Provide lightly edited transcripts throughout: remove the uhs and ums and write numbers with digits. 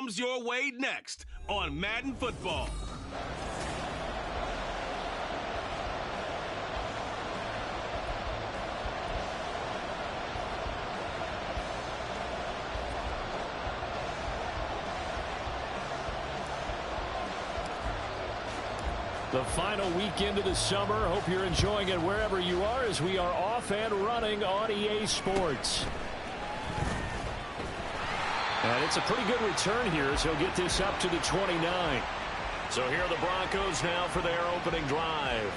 comes your way next on Madden Football. The final weekend of the summer. Hope you're enjoying it wherever you are as we are off and running on EA Sports. And it's a pretty good return here as he'll get this up to the 29. So here are the Broncos now for their opening drive.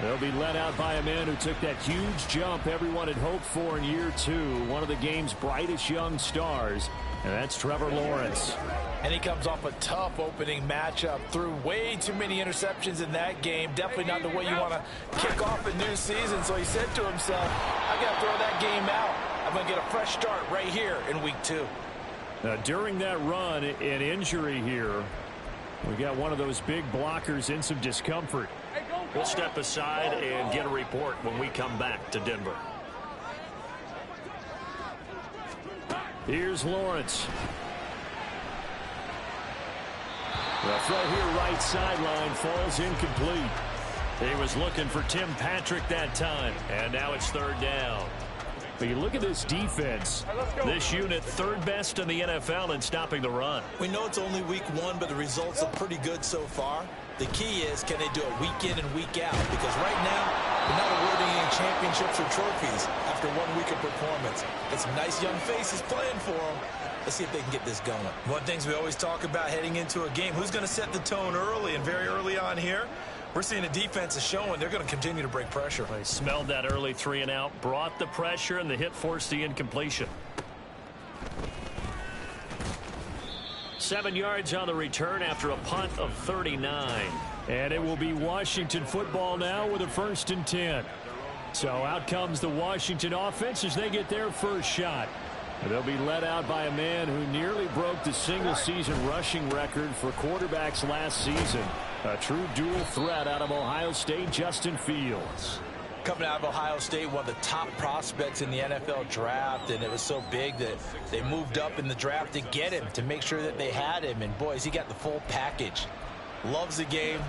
They'll be led out by a man who took that huge jump everyone had hoped for in year two. One of the game's brightest young stars. And that's Trevor Lawrence. And he comes off a tough opening matchup. Threw way too many interceptions in that game. Definitely not the way you want to kick off a new season. So he said to himself, I got to throw that game out. I'm going to get a fresh start right here in week 2. Now, during that run, an injury here. We got one of those big blockers in some discomfort. We'll step aside and get a report when we come back to Denver. Here's Lawrence. The throw here right sideline falls incomplete. He was looking for Tim Patrick that time. And now it's third down. But you look at this defense. This unit third best in the NFL in stopping the run. We know it's only week 1, but the results are pretty good so far. The key is, can they do it week in and week out? Because right now, they're not awarding any championships or trophies after 1 week of performance. Got some nice young faces playing for them. Let's see if they can get this going. One of the things we always talk about heading into a game, who's going to set the tone early, and very early on here, we're seeing the defense is showing they're going to continue to break pressure. They smelled that early 3 and out, brought the pressure, and the hit forced the incompletion. 7 yards on the return after a punt of 39. And it will be Washington football now with a 1st and 10. So out comes the Washington offense as they get their first shot. They'll be led out by a man who nearly broke the single-season rushing record for quarterbacks last season. A true dual threat out of Ohio State, Justin Fields. Coming out of Ohio State, one of the top prospects in the NFL draft, and it was so big that they moved up in the draft to get him, to make sure that they had him. And, boys, he got the full package. Loves the game,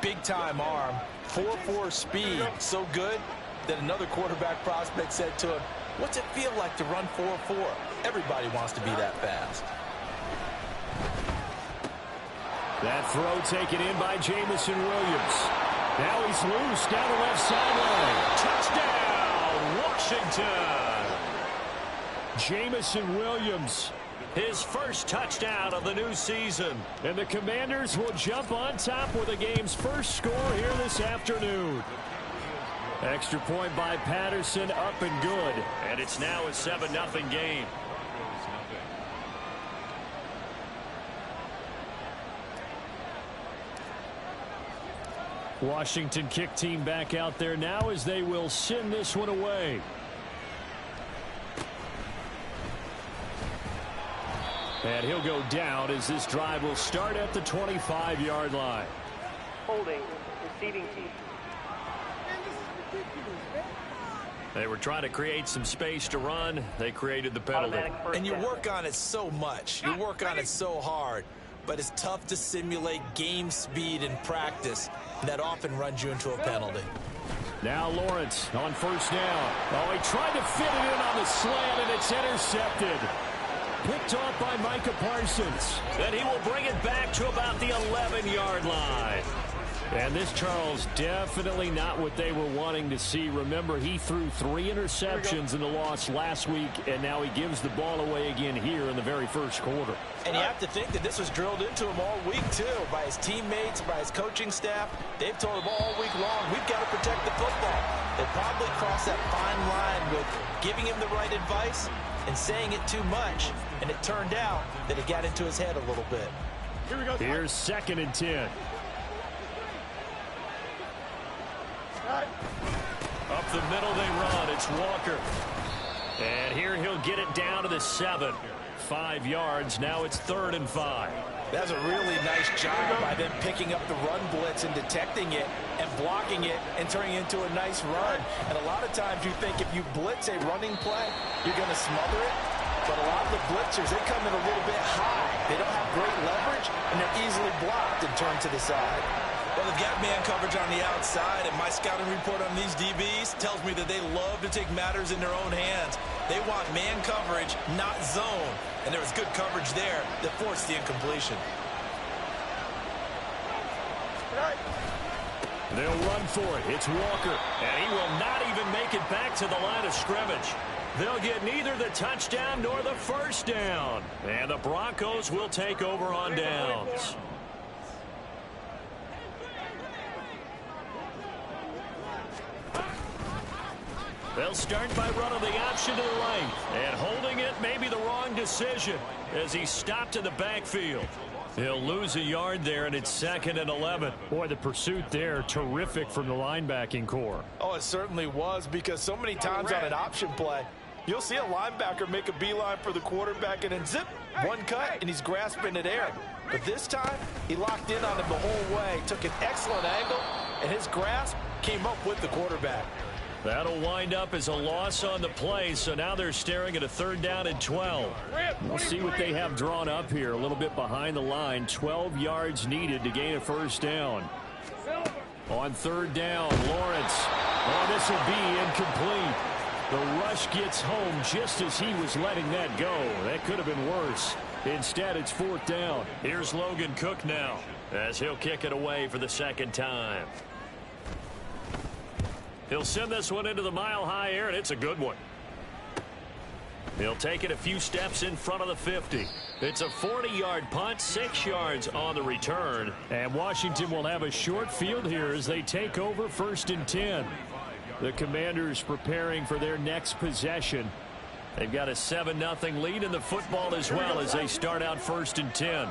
big-time arm, 4.4 speed, so good that another quarterback prospect said to him, what's it feel like to run 4.4? Everybody wants to be that fast. That throw taken in by Jamison Williams. Now he's loose down the left sideline. Touchdown, Washington. Jamison Williams. His first touchdown of the new season. And the Commanders will jump on top with the game's first score here this afternoon. Extra point by Patterson, up and good. And it's now a 7-0 game. Washington kick team back out there now as they will send this one away. And he'll go down as this drive will start at the 25-yard line. Holding, receiving team. They were trying to create some space to run. They created the penalty. And you work on it so much. You work on it so hard. But it's tough to simulate game speed in practice. And that often runs you into a penalty. Now Lawrence on first down. Oh, he tried to fit it in on the slant, and it's intercepted. Picked off by Micah Parsons. Then he will bring it back to about the 11-yard line. And this, Charles, definitely not what they were wanting to see. Remember, he threw 3 interceptions in the loss last week, and now he gives the ball away again here in the very first quarter. And you have to think that this was drilled into him all week, too, by his teammates, by his coaching staff. They've told him all week long, we've got to protect the football. They probably crossed that fine line with giving him the right advice and saying it too much. And it turned out that it got into his head a little bit. Here we go. Here's 2nd and 10. Up the middle they run. It's Walker. And here he'll get it down to the 7. 5 yards. Now it's 3rd and 5. That's a really nice job by them picking up the run blitz and detecting it and blocking it and turning it into a nice run. And a lot of times you think if you blitz a running play, you're going to smother it. But a lot of the blitzers, they come in a little bit high. They don't have great leverage, and they're easily blocked and turned to the side. Well, they've got man coverage on the outside, and my scouting report on these DBs tells me that they love to take matters in their own hands. They want man coverage, not zone. And there was good coverage there that forced the incompletion. They'll run for it. It's Walker. And he will not even make it back to the line of scrimmage. They'll get neither the touchdown nor the first down. And the Broncos will take over on downs. They'll start by running the option to the length. And holding it may be the wrong decision as he stopped in the backfield. He'll lose a yard there, and it's 2nd and 11. Boy, the pursuit there, terrific from the linebacking core. Oh, it certainly was, because so many times on an option play, you'll see a linebacker make a beeline for the quarterback and then zip, one cut, and he's grasping at air. But this time, he locked in on him the whole way, took an excellent angle, and his grasp came up with the quarterback. That'll wind up as a loss on the play, so now they're staring at a 3rd down and 12. We'll see what they have drawn up here, a little bit behind the line. 12 yards needed to gain a first down. On 3rd down, Lawrence. Oh, this will be incomplete. The rush gets home just as he was letting that go. That could have been worse. Instead, it's 4th down. Here's Logan Cook now as he'll kick it away for the 2nd time. He'll send this one into the mile-high air, and it's a good one. He'll take it a few steps in front of the 50. It's a 40-yard punt, 6 yards on the return. And Washington will have a short field here as they take over 1st and 10. The Commanders preparing for their next possession. They've got a 7-0 lead in the football as well as they start out 1st and 10.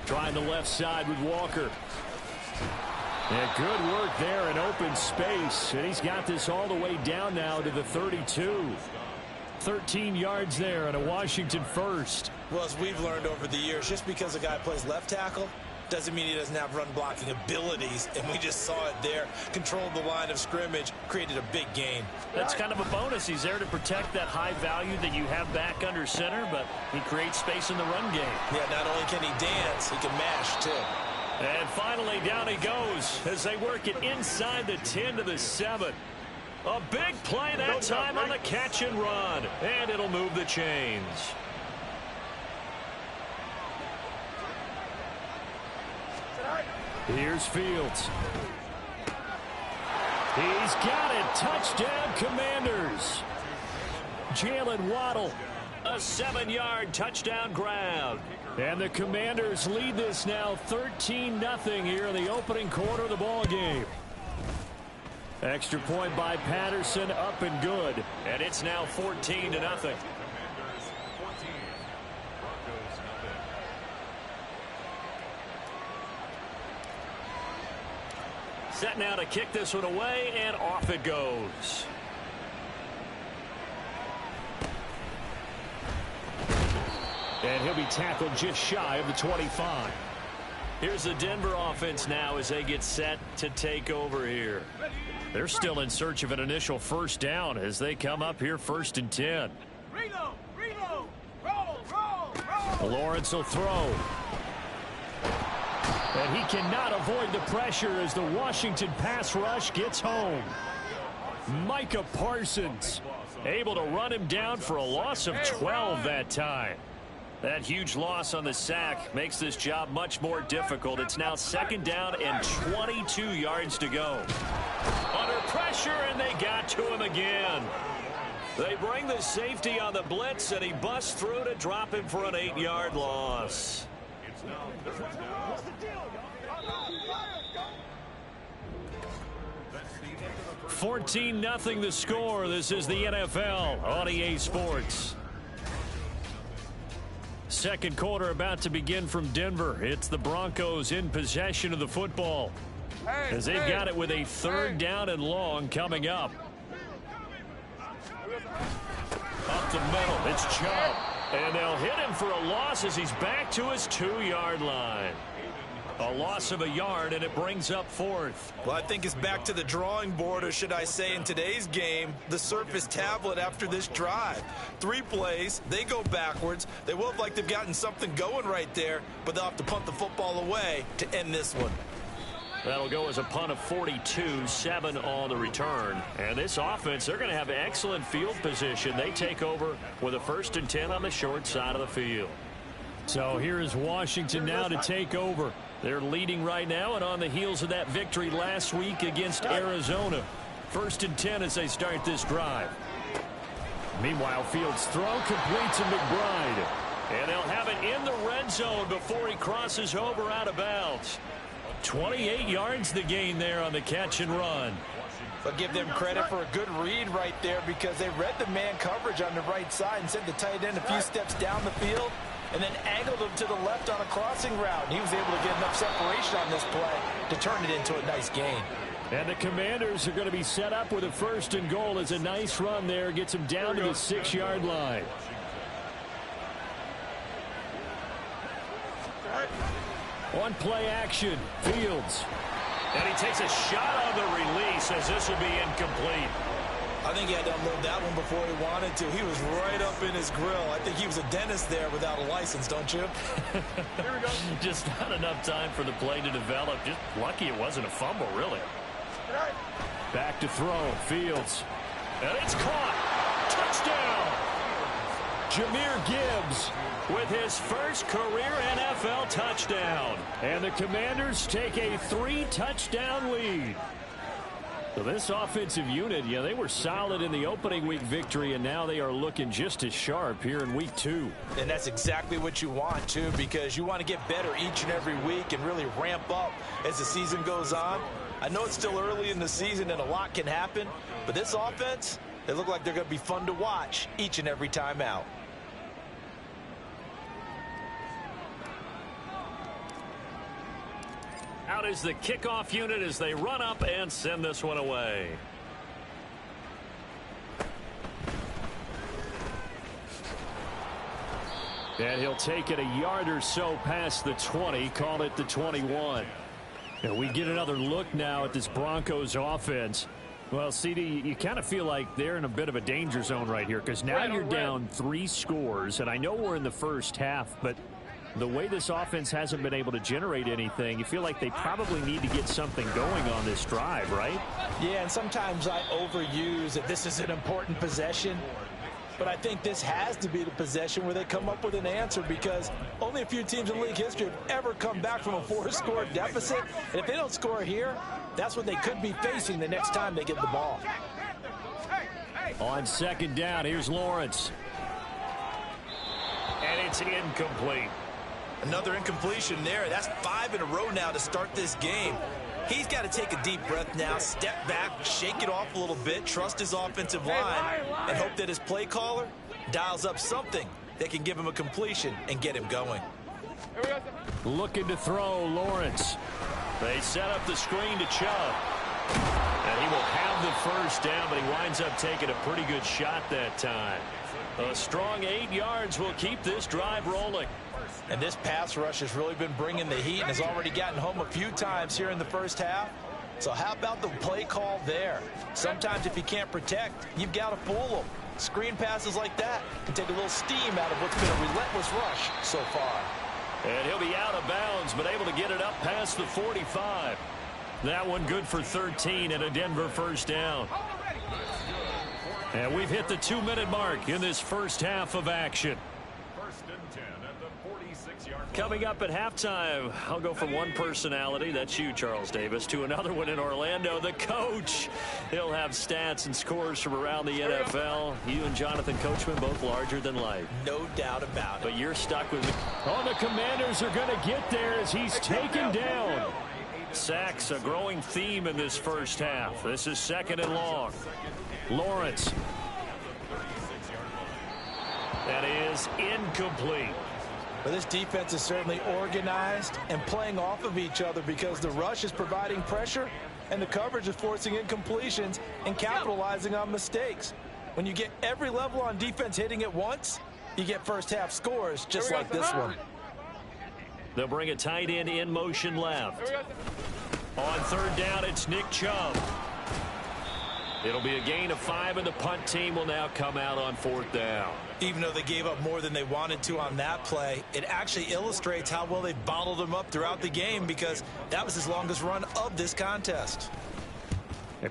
Trying the left side with Walker. And good work there in open space. And he's got this all the way down now to the 32. 13 yards there and a Washington first. Well, as we've learned over the years, just because a guy plays left tackle doesn't mean he doesn't have run blocking abilities. And we just saw it there. Controlled the line of scrimmage, created a big gain. That's kind of a bonus. He's there to protect that high value that you have back under center, but he creates space in the run game. Yeah, not only can he dance, he can mash too. And finally down he goes as they work it inside the 10 to the 7. A big play that time on the catch and run. And it'll move the chains. Here's Fields. He's got it. Touchdown, Commanders. Jalen Waddle. A 7-yard touchdown grab. And the Commanders lead this now 13-0 here in the opening quarter of the ball game. Extra point by Patterson, up and good. And it's now 14-0. Set now to kick this one away, and off it goes. And he'll be tackled just shy of the 25. Here's the Denver offense now as they get set to take over here. They're still in search of an initial first down as they come up here 1st and 10. Lawrence will throw. And he cannot avoid the pressure as the Washington pass rush gets home. Micah Parsons able to run him down for a loss of 12 that time. That huge loss on the sack makes this job much more difficult. It's now 2nd down and 22 yards to go. Under pressure, and they got to him again. They bring the safety on the blitz, and he busts through to drop him for an 8-yard loss. 14-0 the score. This is the NFL on EA Sports. Second quarter about to begin from Denver. It's the Broncos in possession of the football as they've got it with a 3rd down and long coming up. Up the middle, it's Chubb. And they'll hit him for a loss as he's back to his 2-yard line. A loss of a yard, and it brings up 4th. Well, I think it's back to the drawing board, or should I say in today's game, the Surface tablet after this drive. 3 plays, they go backwards. They will look like they've gotten something going right there, but they'll have to punt the football away to end this one. That'll go as a punt of 42, 7 on the return. And this offense, they're going to have excellent field position. They take over with a 1st and 10 on the short side of the field. So here is Washington now to take over. They're leading right now and on the heels of that victory last week against Arizona. 1st and 10 as they start this drive. Meanwhile, Fields' throw complete to McBride. And they'll have it in the red zone before he crosses over out of bounds. 28 yards the gain there on the catch and run. But give them credit for a good read right there because they read the man coverage on the right side and sent the tight end a few steps down the field and then angled him to the left on a crossing route. And he was able to get enough separation on this play to turn it into a nice gain. And the Commanders are going to be set up with a 1st and goal as a nice run there. Gets him down to the 6-yard line. On play action, Fields. And he takes a shot on the release as this will be incomplete. I think he had to unload that one before he wanted to. He was right up in his grill. I think he was a dentist there without a license, don't you? Here we go. Just not enough time for the play to develop. Just lucky it wasn't a fumble, really. Back to throw, Fields. And it's caught. Touchdown. Jahmyr Gibbs with his first career NFL touchdown. And the Commanders take a 3-touchdown lead. So this offensive unit, yeah, they were solid in the opening week victory, and now they are looking just as sharp here in week 2. And that's exactly what you want, too, because you want to get better each and every week and really ramp up as the season goes on. I know it's still early in the season and a lot can happen, but this offense, they look like they're going to be fun to watch each and every time out. Out is the kickoff unit as they run up and send this one away. And he'll take it a yard or so past the 20, call it the 21. And we get another look now at this Broncos offense. Well, CD, you kind of feel like they're in a bit of a danger zone right here because now you're down 3 scores, and I know we're in the first half, but the way this offense hasn't been able to generate anything, you feel like they probably need to get something going on this drive, right? Yeah, and sometimes I overuse that this is an important possession. But I think this has to be the possession where they come up with an answer because only a few teams in league history have ever come back from a 4-score deficit. And if they don't score here, that's what they could be facing the next time they get the ball. On 2nd down, here's Lawrence. And it's incomplete. Another incompletion there. That's 5 in a row now to start this game. He's got to take a deep breath now, step back, shake it off a little bit, trust his offensive line, and hope that his play caller dials up something that can give him a completion and get him going. Looking to throw, Lawrence. They set up the screen to Chubb. And he will have the first down, but he winds up taking a pretty good shot that time. A strong 8 yards will keep this drive rolling. And this pass rush has really been bringing the heat and has already gotten home a few times here in the first half. So how about the play call there? Sometimes if you can't protect, you've got to fool them. Screen passes like that can take a little steam out of what's been a relentless rush so far. And he'll be out of bounds, but able to get it up past the 45. That one good for 13 and a Denver first down. And we've hit the 2-minute mark in this first half of action. Coming up at halftime, I'll go from one personality, that's you, Charles Davis, to another one in Orlando, the coach. He'll have stats and scores from around the NFL. You and Jonathan Coachman both larger than life. No doubt about it. But you're stuck with me. Oh, the Commanders are going to get there as he's taken down. Sacks, a growing theme in this first half. This is 2nd and long. Lawrence. That is incomplete. But this defense is certainly organized and playing off of each other because the rush is providing pressure and the coverage is forcing incompletions and capitalizing on mistakes. When you get every level on defense hitting at once, you get first half scores just like this one. They'll bring a tight end in motion left. On third down, it's Nick Chubb. It'll be a gain of 5, and the punt team will now come out on fourth down. Even though they gave up more than they wanted to on that play, it actually illustrates how well they bottled them up throughout the game, because that was his longest run of this contest.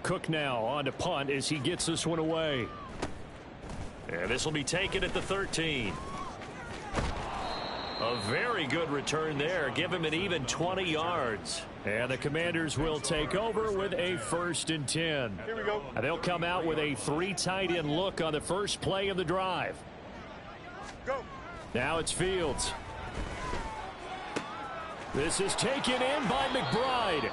Cook now on to punt as he gets this one away. And this will be taken at the 13. A very good return there. Give him an even 20 yards. And the Commanders will take over with a 1st and 10. Here we go. And they'll come out with a 3 tight end look on the first play of the drive. Go. Now it's Fields. This is taken in by McBride.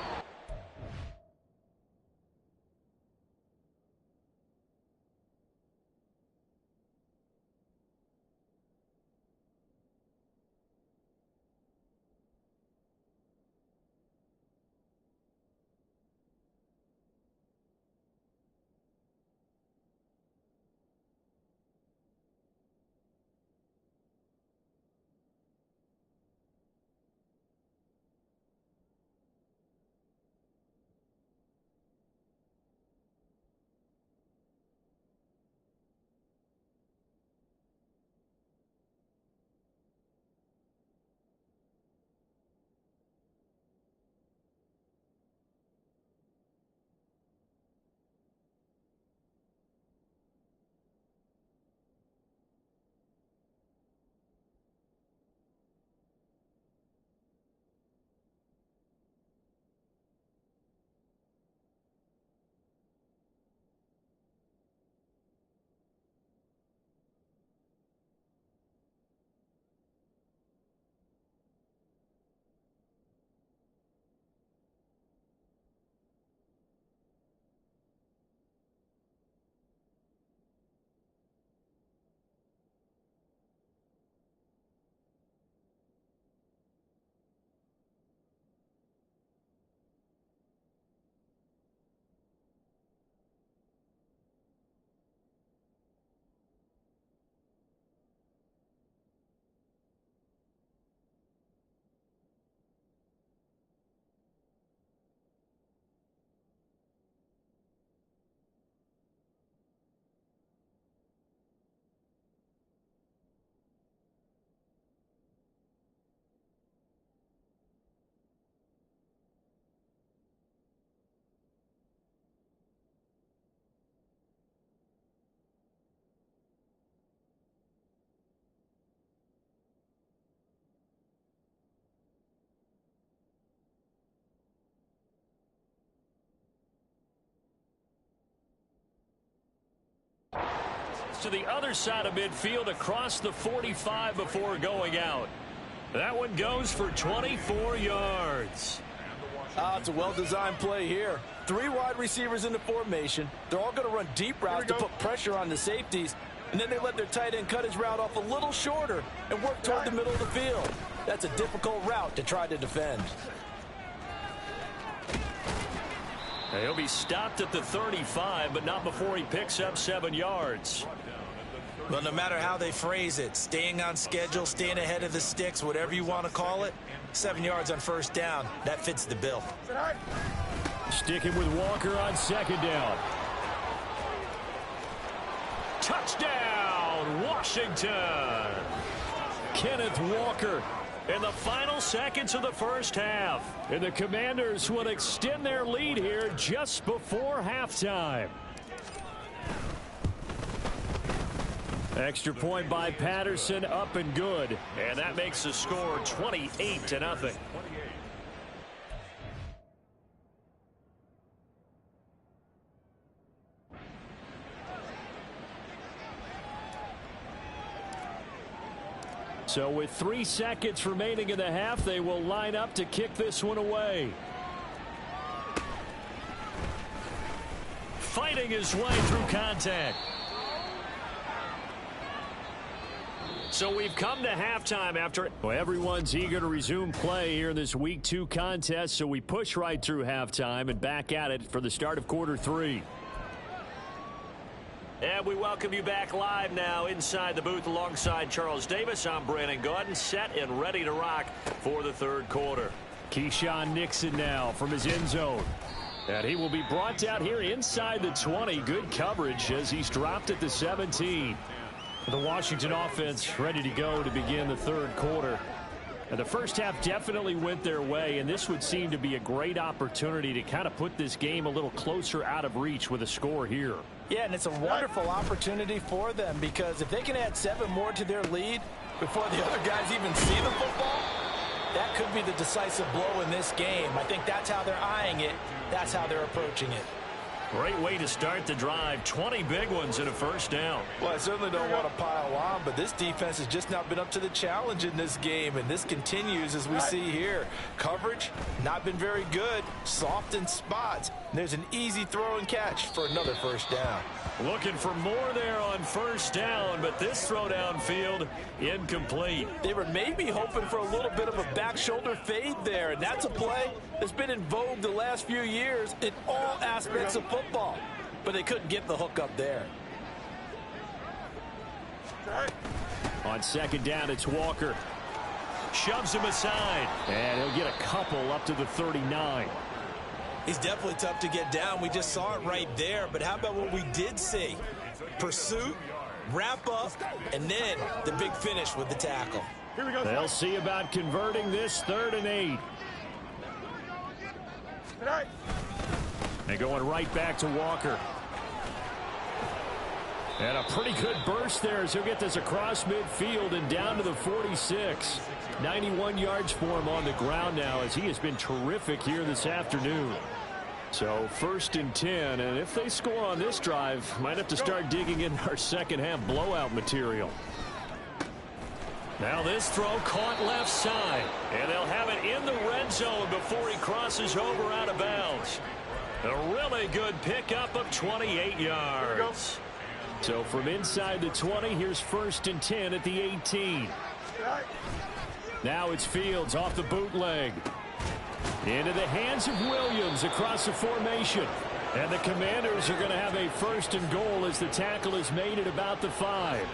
To the other side of midfield across the 45 before going out. That one goes for 24 yards. It's a well-designed play here. 3 wide receivers in the formation. They're all going to run deep routes to put pressure on the safeties, and then they let their tight end cut his route off a little shorter and work toward the middle of the field. That's a difficult route to try to defend. He'll be stopped at the 35, but not before he picks up 7 yards. Well, no matter how they phrase it, staying on schedule, staying ahead of the sticks, whatever you want to call it, 7 yards on first down, that fits the bill. Sticking with Walker on 2nd down. Touchdown, Washington! Kenneth Walker In the final seconds of the first half. And the Commanders will extend their lead here just before halftime. Extra point by Patterson, up and good. And that makes the score 28-0. So with 3 seconds remaining in the half, they will line up to kick this one away. Fighting his way through contact. So we've come to halftime after. Well, everyone's eager to resume play here in this Week 2 contest, so we push right through halftime and back at it for the start of quarter 3. And we welcome you back live now inside the booth alongside Charles Davis. I'm Brandon Gaudin, set and ready to rock for the third quarter. Keyshawn Nixon now from his end zone. And he will be brought down here inside the 20. Good coverage as he's dropped at the 17. The Washington offense ready to go to begin the third quarter. And the first half definitely went their way, and this would seem to be a great opportunity to kind of put this game a little closer out of reach with a score here. Yeah, and it's a wonderful opportunity for them because if they can add 7 more to their lead before the other guys even see the football, that could be the decisive blow in this game. I think that's how they're eyeing it. That's how they're approaching it. Great way to start the drive. 20 big ones and a first down. Well, I certainly don't want to pile on, but this defense has just not been up to the challenge in this game, and this continues as we see here. Coverage, not been very good. Soft in spots. There's an easy throw and catch for another first down. Looking for more there on first down, but this throw downfield incomplete. They were maybe hoping for a little bit of a back shoulder fade there, and that's a play that's been in vogue the last few years in all aspects of football. But they couldn't get the hook up there. On second down, it's Walker. Shoves him aside. And he'll get a couple up to the 39. He's definitely tough to get down. We just saw it right there. But how about what we did see? Pursuit, wrap up, and then the big finish with the tackle. They'll see about converting this 3rd and 8. And going right back to Walker. And a pretty good burst there as he'll get this across midfield and down to the 46. 91 yards for him on the ground now as he has been terrific here this afternoon. So 1st and 10, and if they score on this drive, might have to start digging in our second half blowout material. Now this throw caught left side, and they'll have it in the red zone before he crosses over out of bounds. A really good pickup of 28 yards. So from inside the 20, here's 1st and 10 at the 18. Now it's Fields off the bootleg. Into the hands of Williams across the formation. And the Commanders are going to have a 1st and goal as the tackle is made at about the 5.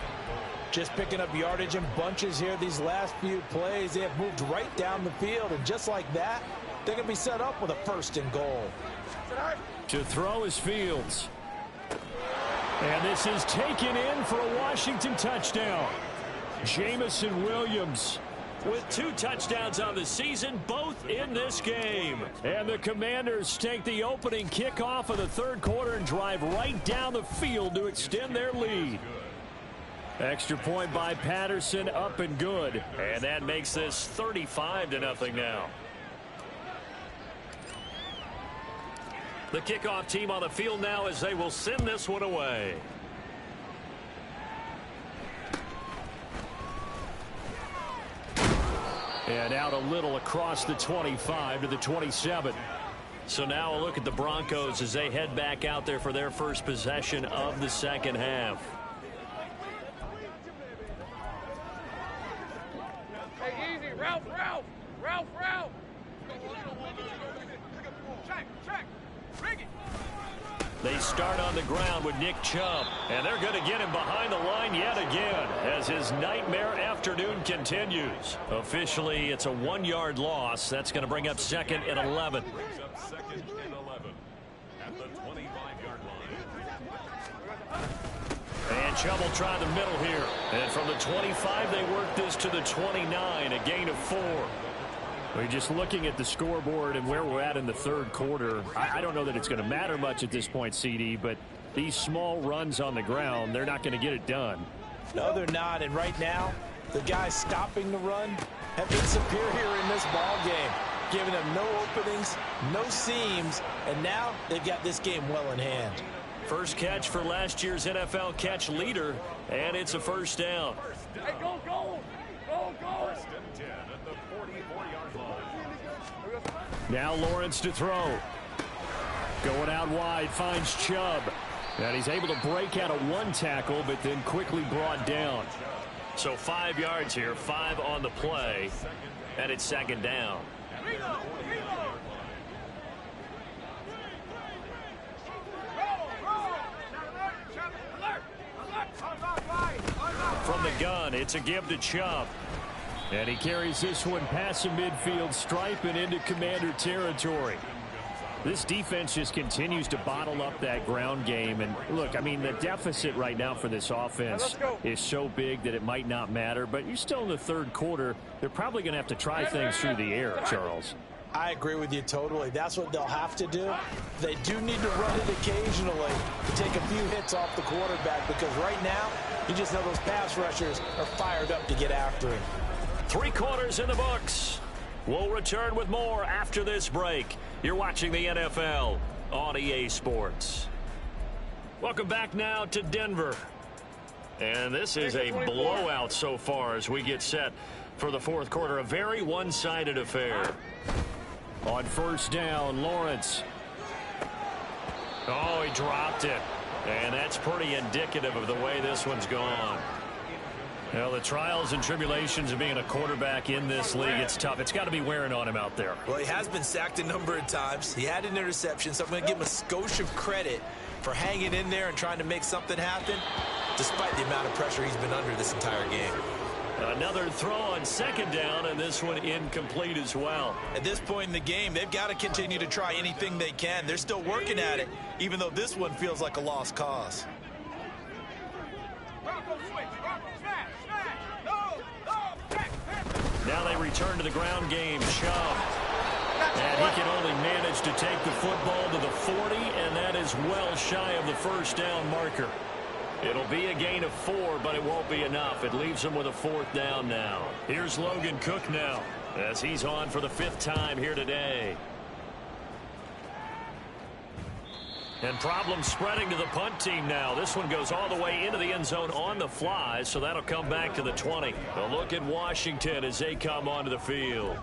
Just picking up yardage in bunches here these last few plays. They have moved right down the field, and just like that, they're going to be set up with a 1st and goal. To throw is Fields. And this is taken in for a Washington touchdown. Jamison Williams with 2 touchdowns on the season, both in this game. And the Commanders take the opening kickoff of the third quarter and drive right down the field to extend their lead. Extra point by Patterson, up and good. And that makes this 35-0 now. The kickoff team on the field now as they will send this one away. And out a little across the 25 to the 27. So now a look at the Broncos as they head back out there for their first possession of the second half. Hey, easy. Ralph. Check. Bring it. They start on the ground with Nick Chubb, and they're going to get him behind the line yet again as his nightmare afternoon continues. Officially, it's a 1-yard loss. That's going to bring up 2nd and 11. Second and 11 at the 25-yard line. And Chubb will try the middle here. And from the 25, they work this to the 29, a gain of 4. We're just looking at the scoreboard and where we're at in the third quarter. I don't know that it's going to matter much at this point, CD, but these small runs on the ground, they're not going to get it done. No, they're not. And right now, the guys stopping the run have been superior in this ball game, giving them no openings, no seams, and now they've got this game well in hand. First catch for last year's NFL catch leader, and it's a first down. Hey, go. First and 10 at the 44-yard line. Now Lawrence to throw. Going out wide, finds Chubb. And he's able to break out of 1 tackle, but then quickly brought down. So 5 yards here, 5 on the play, and it's 2nd down. gun. It's a give to Chubb. And he carries this one past the midfield stripe and into Commander territory. This defense just continues to bottle up that ground game. And look, I mean, the deficit right now for this offense is so big that it might not matter. But you're still in the third quarter. They're probably going to have to try things through the air, Charles. I agree with you totally. That's what they'll have to do. They do need to run it occasionally to take a few hits off the quarterback, because right now, you just know those pass rushers are fired up to get after him. 3 quarters in the books. We'll return with more after this break. You're watching the NFL on EA Sports. Welcome back now to Denver. And this is a blowout so far as we get set for the fourth quarter. A very one-sided affair. On first down, Lawrence. Oh, he dropped it. And that's pretty indicative of the way this one's gone. Well, the trials and tribulations of being a quarterback in this league, it's tough. It's got to be wearing on him out there. Well, he has been sacked a number of times. He had an interception, so I'm going to give him a skosh of credit for hanging in there and trying to make something happen, despite the amount of pressure he's been under this entire game. Another throw on second down, and this one incomplete as well. At this point in the game, they've got to continue to try anything they can. They're still working at it, even though this one feels like a lost cause. Now they return to the ground game. Chubb. And he can only manage to take the football to the 40, and that is well shy of the first down marker. It'll be a gain of 4, but it won't be enough. It leaves him with a 4th down now. Here's Logan Cook now, as he's on for the 5th time here today. And problems spreading to the punt team now. This one goes all the way into the end zone on the fly, so that'll come back to the 20. A look at Washington as they come onto the field.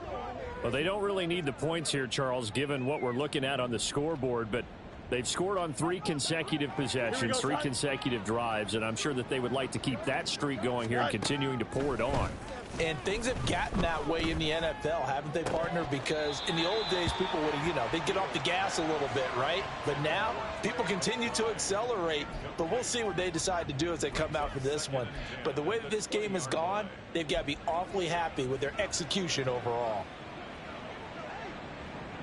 Well, they don't really need the points here, Charles, given what we're looking at on the scoreboard, but they've scored on 3 consecutive possessions, 3 consecutive drives, and I'm sure that they would like to keep that streak going here and continuing to pour it on. And things have gotten that way in the NFL, haven't they, partner? Because in the old days, people would, they'd get off the gas a little bit, right? But now, people continue to accelerate. But we'll see what they decide to do as they come out for this one. But the way that this game has gone, they've got to be awfully happy with their execution overall.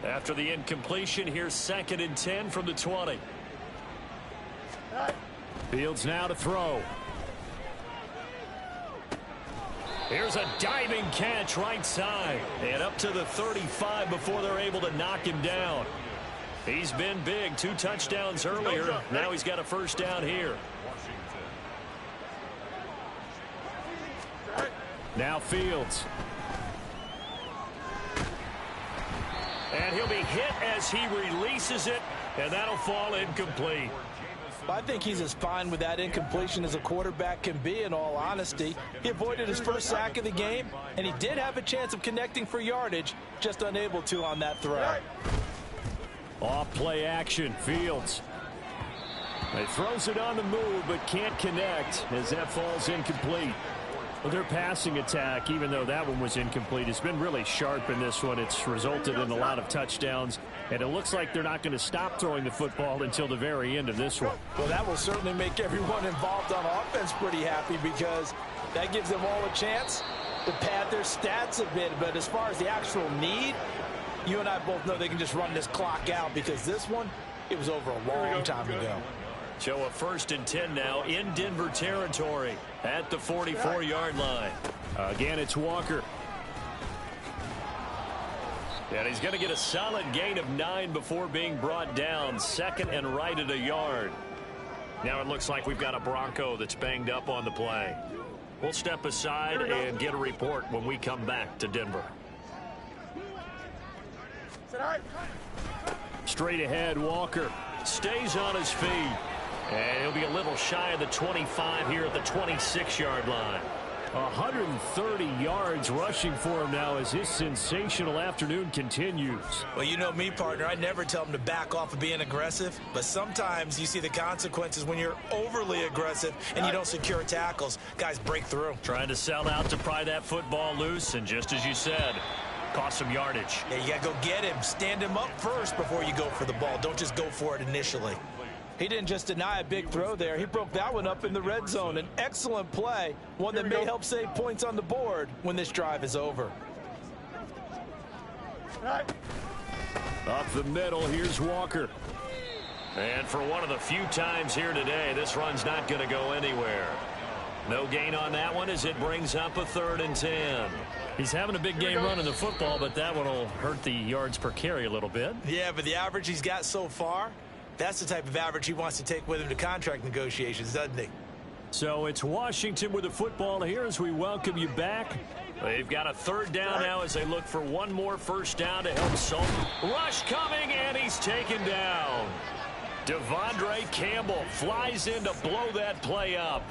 After the incompletion, here's 2nd and 10 from the 20. Fields now to throw. Here's a diving catch right side. And up to the 35 before they're able to knock him down. He's been big. 2 touchdowns earlier. Now he's got a 1st down here. Now Fields. And he'll be hit as he releases it. And that'll fall incomplete. I think he's as fine with that incompletion as a quarterback can be, in all honesty. He avoided his first sack of the game, and he did have a chance of connecting for yardage, just unable to on that throw. Off play action, Fields. He throws it on the move, but can't connect as that falls incomplete. Well, their passing attack, even though that one was incomplete, has been really sharp in this one. It's resulted in a lot of touchdowns, and it looks like they're not going to stop throwing the football until the very end of this one. Well, that will certainly make everyone involved on offense pretty happy, because that gives them all a chance to pad their stats a bit. But as far as the actual need, you and I both know they can just run this clock out, because this one, it was over a long time ago. So a 1st and 10 now in Denver territory at the 44-yard line. Again, it's Walker. And he's going to get a solid gain of 9 before being brought down. 2nd and right at a yard. Now it looks like we've got a Bronco that's banged up on the play. We'll step aside and get a report when we come back to Denver. Straight ahead, Walker. Stays on his feet. And he'll be a little shy of the 25 here at the 26-yard line. 130 yards rushing for him now as his sensational afternoon continues. Well, you know me, partner. I never tell them to back off of being aggressive, but sometimes you see the consequences when you're overly aggressive and you don't secure tackles. Guys break through. Trying to sell out to pry that football loose, and just as you said, cost some yardage. Yeah, you got to go get him. Stand him up first before you go for the ball. Don't just go for it initially. He didn't just deny a big throw there. He broke that one up in the red zone. An excellent play, one that may help save points on the board when this drive is over. Up the middle, here's Walker. And for one of the few times here today, this run's not going to go anywhere. No gain on that one as it brings up a 3rd and 10. He's having a big game running the football, but that one will hurt the yards per carry a little bit. Yeah, but the average he's got so far, that's the type of average he wants to take with him to contract negotiations, doesn't he? So it's Washington with the football here as we welcome you back. They've got a 3rd down now as they look for one more 1st down to help solve. Rush coming, and he's taken down. Devondre Campbell flies in to blow that play up.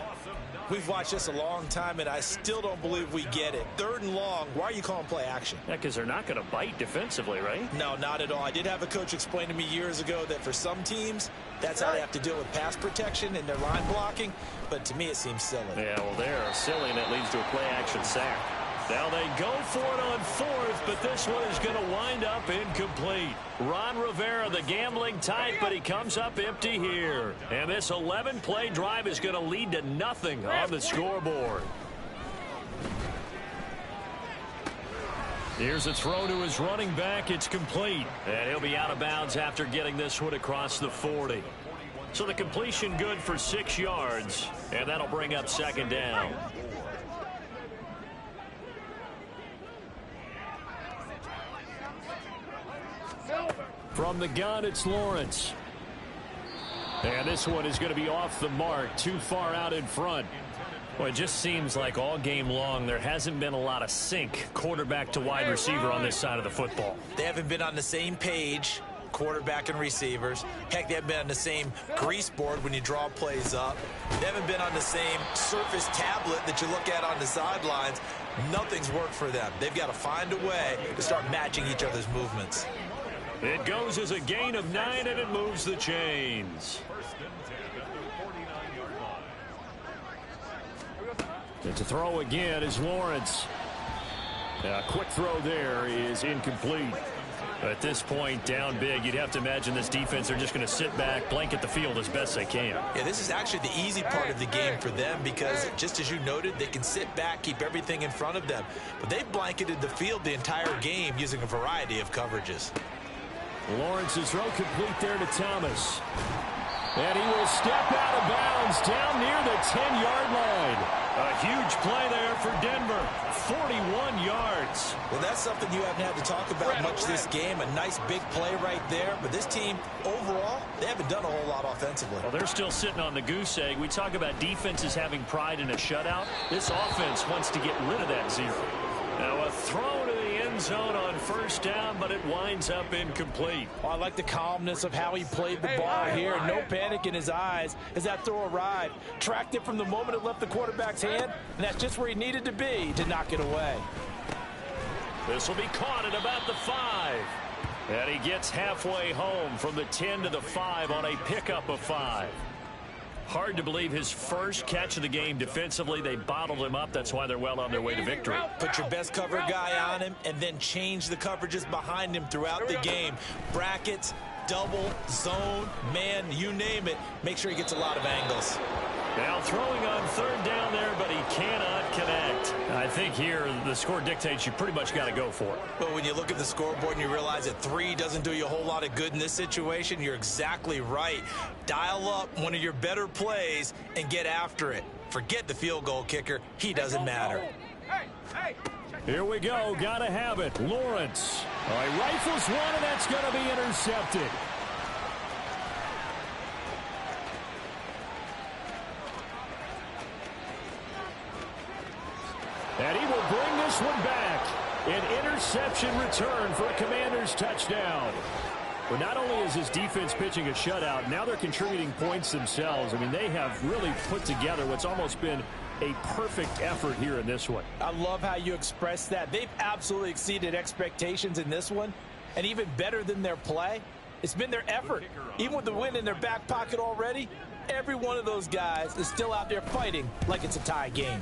We've watched this a long time, and I still don't believe we get it. 3rd and long, why are you calling play action? Yeah, because they're not going to bite defensively, right? No, not at all. I did have a coach explain to me years ago that for some teams, that's how they have to deal with pass protection and their line blocking. But to me, it seems silly. Yeah, well, they're silly, and it leads to a play-action sack. Now they go for it on 4th, but this one is going to wind up incomplete. Ron Rivera, the gambling type, but he comes up empty here. And this 11-play drive is going to lead to nothing on the scoreboard. Here's a throw to his running back. It's complete. And he'll be out of bounds after getting this one across the 40. So the completion good for 6 yards, and that'll bring up 2nd down. From the gun, it's Lawrence. And this one is going to be off the mark, too far out in front. Well, it just seems like all game long there hasn't been a lot of sync quarterback to wide receiver on this side of the football. They haven't been on the same page, quarterback and receivers. Heck, they haven't been on the same grease board when you draw plays up. They haven't been on the same surface tablet that you look at on the sidelines. Nothing's worked for them. They've got to find a way to start matching each other's movements. It goes as a gain of 9, and it moves the chains. 1st and 10 at the 49-yard line. And to throw again is Lawrence. A quick throw there is incomplete. At this point, down big, you'd have to imagine this defense, they're just going to sit back, blanket the field as best they can. Yeah, this is actually the easy part of the game for them because, just as you noted, they can sit back, keep everything in front of them. But they've blanketed the field the entire game using a variety of coverages. Lawrence's throw complete there to Thomas. And he will step out of bounds down near the 10-yard line. A huge play there for Denver. 41 yards. Well, that's something you haven't had to talk about much this game. A nice big play right there. But this team, overall, they haven't done a whole lot offensively. Well, they're still sitting on the goose egg. We talk about defenses having pride in a shutout. This offense wants to get rid of that 0. Now a throw to the end zone on 1st down, but it winds up incomplete. Oh, I like the calmness of how he played the ball here. No panic in his eyes as that throw arrived. Tracked it from the moment it left the quarterback's hand, and that's just where he needed to be to knock it away. This will be caught at about the 5. And he gets halfway home from the 10 to the 5 on a pickup of 5. Hard to believe his first catch of the game defensively. They bottled him up. That's why they're well on their way to victory. Put your best cover guy on him and then change the coverages behind him throughout the game. Brackets, double, zone, man, you name it. Make sure he gets a lot of angles. Now throwing on 3rd down there, but he cannot connect. I think here the score dictates you pretty much got to go for it. But when you look at the scoreboard and you realize that 3 doesn't do you a whole lot of good in this situation, you're exactly right. Dial up one of your better plays and get after it. Forget the field goal kicker. He doesn't matter. Here we go. Got to have it. Lawrence. All right, rifles one, and that's going to be intercepted. And he will bring this one back. An interception return for a Commanders touchdown. But not only is his defense pitching a shutout, now they're contributing points themselves. I mean, they have really put together what's almost been a perfect effort here in this one. I love how you express that. They've absolutely exceeded expectations in this one. And even better than their play, it's been their effort. Even with the win in their back pocket already, every one of those guys is still out there fighting like it's a tie game.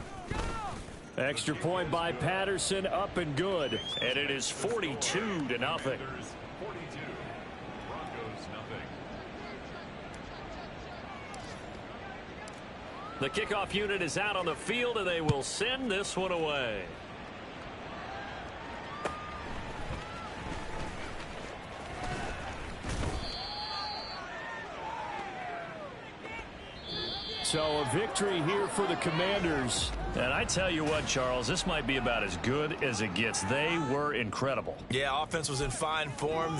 Extra point by Patterson, up and good. And it is 42-0. 42, Broncos nothing. The kickoff unit is out on the field, and they will send this one away. So a victory here for the Commanders. And I tell you what, Charles, this might be about as good as it gets. They were incredible. Yeah, offense was in fine form.